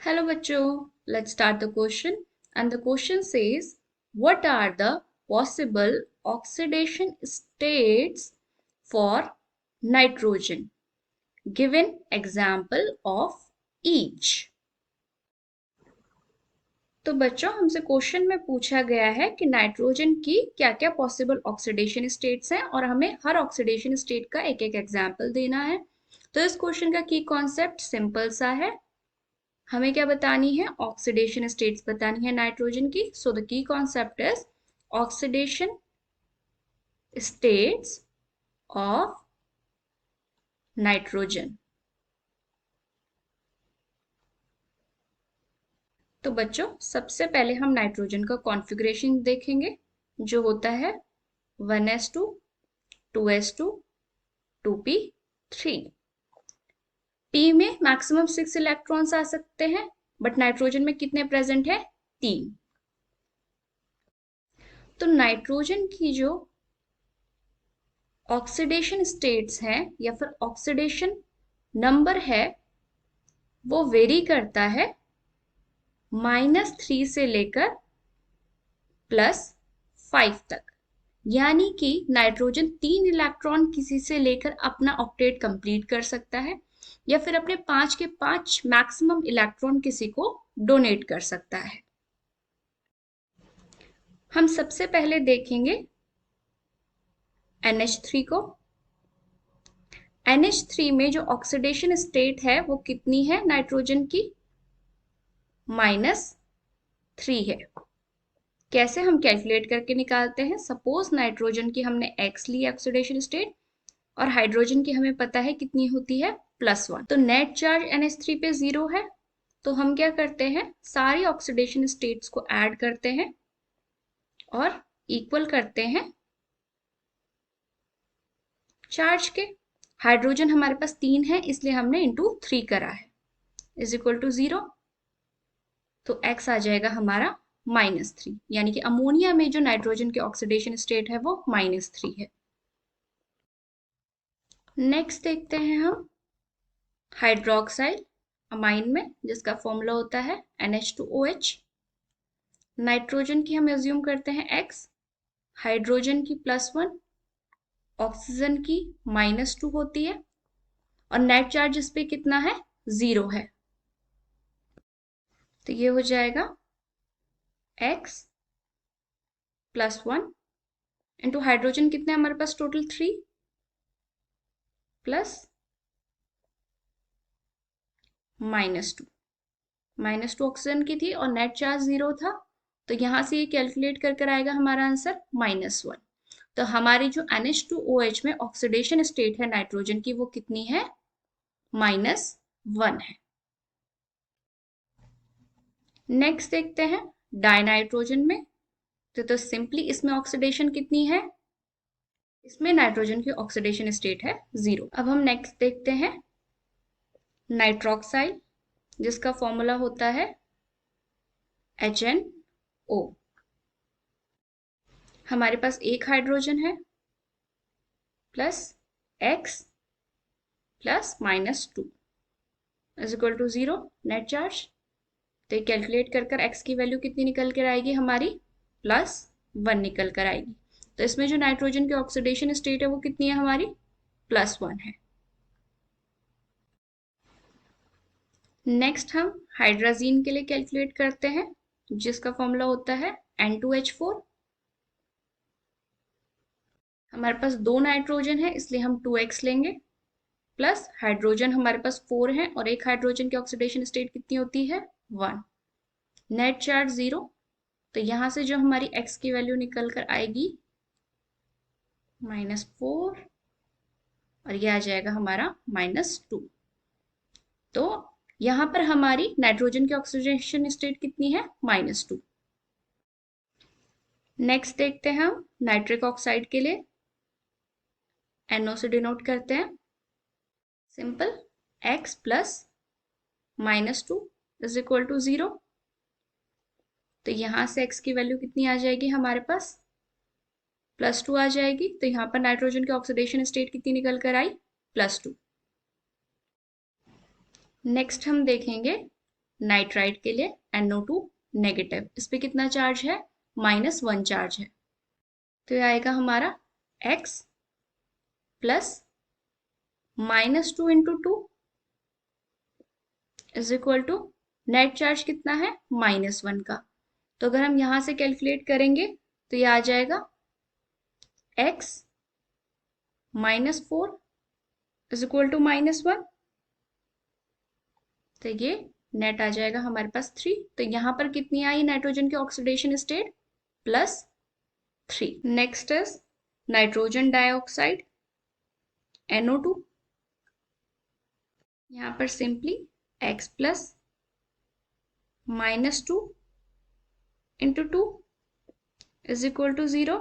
Hello bachcho, let's start the question. And the question says, what are the possible oxidation states for nitrogen? Give an example of each. तो बच्चों हमसे question में पूछा गया है कि नाइट्रोजन की क्या क्या पॉसिबल ऑक्सीडेशन स्टेट्स हैं और हमें हर ऑक्सीडेशन स्टेट का एक एक एग्जाम्पल देना है। तो इस क्वेश्चन का की कॉन्सेप्ट सिंपल सा है। हमें क्या बतानी है? ऑक्सीडेशन स्टेट्स बतानी है नाइट्रोजन की। So the key concept is oxidation states of nitrogen. तो बच्चों सबसे पहले हम नाइट्रोजन का कॉन्फ़िगरेशन देखेंगे जो होता है 1s2 2s2 2p3। p में मैक्सिमम 6 इलेक्ट्रॉन्स आ सकते हैं, बट नाइट्रोजन में कितने प्रेजेंट है? 3। तो नाइट्रोजन की जो ऑक्सीडेशन स्टेट्स हैं या फिर ऑक्सीडेशन नंबर है वो वेरी करता है -3 से लेकर +5 तक। यानी कि नाइट्रोजन 3 इलेक्ट्रॉन किसी से लेकर अपना ऑक्टेट कंप्लीट कर सकता है या फिर अपने 5 के 5 मैक्सिमम इलेक्ट्रॉन किसी को डोनेट कर सकता है। हम सबसे पहले देखेंगे NH3 को। NH3 में जो ऑक्सीडेशन स्टेट है वो कितनी है नाइट्रोजन की? -3 है। कैसे हम कैलकुलेट करके निकालते हैं? सपोज नाइट्रोजन की हमने x ली ऑक्सीडेशन स्टेट और हाइड्रोजन की हमें पता है कितनी होती है? +1। तो नेट चार्ज NH3 पे 0 है। तो हम क्या करते हैं? सारी ऑक्सीडेशन स्टेट्स को ऐड करते हैं और इक्वल करते हैं चार्ज के। हाइड्रोजन हमारे पास 3 है इसलिए हमने इंटू 3 करा है, इज इक्वल टू 0। तो x आ जाएगा हमारा -3, यानी कि अमोनिया में जो नाइट्रोजन की ऑक्सीडेशन स्टेट है वो -3 है। नेक्स्ट देखते हैं हम हाइड्रोक्साइल अमाइन में, जिसका फॉर्मूला होता है NH2OH। नाइट्रोजन की हम एज्यूम करते हैं x, हाइड्रोजन की +1, ऑक्सीजन की -2 होती है और नेट चार्ज इस पे कितना है? 0 है। तो ये हो जाएगा x +1 इंटू हाइड्रोजन कितने हमारे पास टोटल? 3 प्लस -2 ऑक्सीजन की थी और नेट चार्ज 0 था, तो यहां से ये कैलकुलेट कर आएगा हमारा आंसर -1। तो हमारी जो NH2OH में ऑक्सीडेशन स्टेट है नाइट्रोजन की वो कितनी है? -1 है। नेक्स्ट देखते हैं डाइनाइट्रोजन में। तो सिंपली इसमें ऑक्सीडेशन कितनी है? इसमें नाइट्रोजन की ऑक्सीडेशन स्टेट है 0। अब हम नेक्स्ट देखते हैं नाइट्रोक्साइल, जिसका फॉर्मूला होता है HNO। हमारे पास एक हाइड्रोजन है plus x plus -2 is equal to 0 net charge. तो ये कैलकुलेट कर x की वैल्यू कितनी निकल कर आएगी हमारी? +1 निकल कर आएगी। तो इसमें जो नाइट्रोजन की ऑक्सीडेशन स्टेट है वो कितनी है हमारी? +1 है। नेक्स्ट हम हाइड्राजीन के लिए कैलकुलेट करते हैं, जिसका फॉर्मूला होता है N2H4। हमारे पास 2 नाइट्रोजन है इसलिए हम 2x लेंगे, प्लस हाइड्रोजन हमारे पास 4 है और एक हाइड्रोजन की ऑक्सीडेशन स्टेट कितनी होती है? 1। Net charge 0। तो यहां से जो हमारी x की वैल्यू निकल कर आएगी -4 और ये आ जाएगा हमारा -2। तो यहां पर हमारी नाइट्रोजन की ऑक्सीडेशन स्टेट कितनी है? -2। नेक्स्ट देखते हैं हम नाइट्रिक ऑक्साइड के लिए। NO से डिनोट करते हैं। Simple x plus -2 is equal to 0। तो यहां से x की वैल्यू कितनी आ जाएगी हमारे पास? +2 आ जाएगी। तो यहाँ पर नाइट्रोजन की ऑक्सीडेशन स्टेट कितनी निकल कर आई? +2। नेक्स्ट हम देखेंगे नाइट्राइड के लिए NO2 नेगेटिव, इस पे कितना चार्ज है, -1 चार्ज है। तो ये आएगा हमारा x plus -2 into 2 is equal to net charge कितना है, -1 का। तो अगर हम यहां से कैलकुलेट करेंगे तो ये आ जाएगा x -4 इज इक्वल टू -1। तो ये नेट आ जाएगा हमारे पास 3। तो यहां पर कितनी आई नाइट्रोजन की oxidation state, +3। Next is nitrogen dioxide NO2। यहां पर simply x plus -2 into 2 is equal to 0।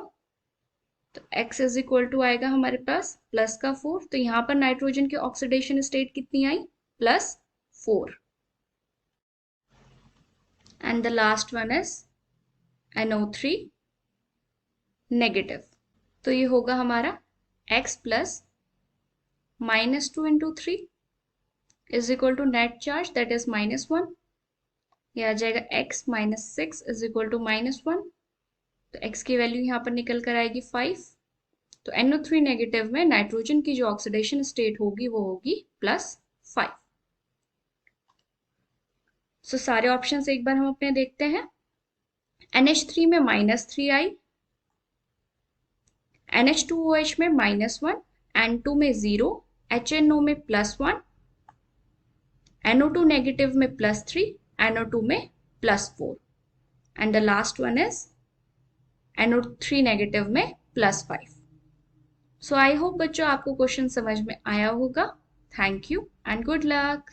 तो x इज इक्वल टू आएगा हमारे पास प्लस का 4। तो यहां पर नाइट्रोजन की ऑक्सीडेशन स्टेट कितनी आई, +4। And the last one is NO3 negative. तो ये होगा हमारा x plus -2 into 3 is equal to net charge that is -1। ये आ जाएगा x -6 इज इक्वल टू -1। तो x की वैल्यू यहाँ पर निकल कर आएगी 5। तो NO3 नेगेटिव में नाइट्रोजन की जो ऑक्सीडेशन स्टेट होगी वो होगी +5। सो सारे ऑप्शंस एक बार हम अपने देखते हैं। NH3 में -3 आई, NH2OH में -1, N2 में 0, HNO में +1, NO2 नेगेटिव में +3, NO2 में +4 and the last one is NO3 negative में +5। सो आई होप बच्चों आपको क्वेश्चन समझ में आया होगा। Thank you and good luck.